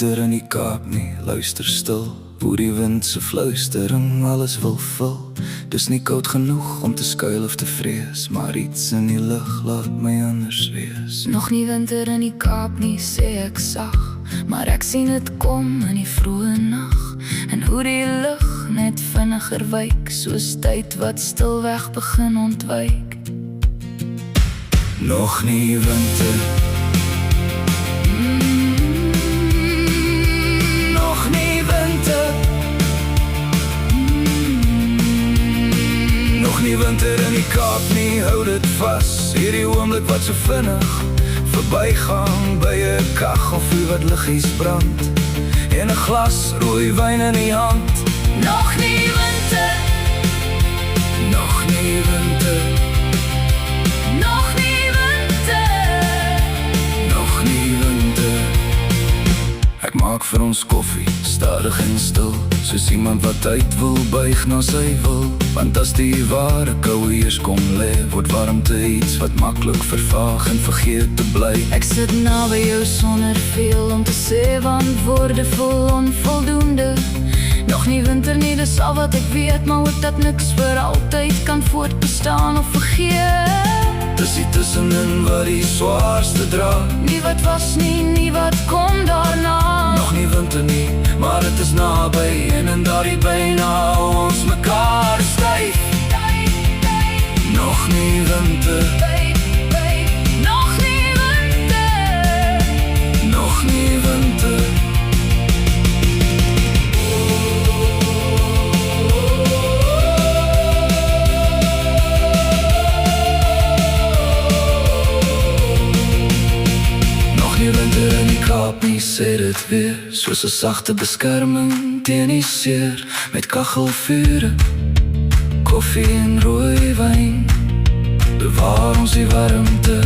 winter in die Kaap nie, luister stil hoe die wind se fluistering alles wil vul. Dis nie koud genoeg om te skuil of te vrees, maar iets in die lug laat my anders wees. Nog nie winter in die Kaap nie, sê ek sag, maar ek sien het kom in die vroeë nag. En hoe die lug net vinniger wyk, soos tyd wat stilweg begin ontwyk. Nog nie winter, nog nie winter, nog nie winter in die Kaap nie, hou dit vas. Hierdie oomblik wat so vinnig verbygaan, by 'n kaggelvuur wat liggies brand, en 'n glas rooi wyn in die hand. Nog nie winter, Nog nie winter, nog nie winter. nog nie winter. Ek maak vir ons koffie, stadig en stil, soos iemand wat tyd wil buig na sy wil. Want as die ware koue eers kom lê, word warmte iets wat maklik vervaag en vergeet te bly. Ek sit naby jou sonder veel om te sê, want woorde voel onvoldoende. Nog nie winter nie, dis al wat ek weet, maar ook dat niks vir altyd kan voortbestaan of vergeet. Dis die tussenin wat die swaarste dra. Nie wat was nie, nie wat kom daarna. Nog nie winter nie, maar het is naby, en in daardie byna hou ons mekaar styf. Nog nie winter, Nog nie winter, nog nie winter. Nog nie winter in die Kaap nie, sê dit weer, soos 'n sagte beskerming teen die seer. Met kaggelvure, koffie en rooi wyn, bewaar ons die warmte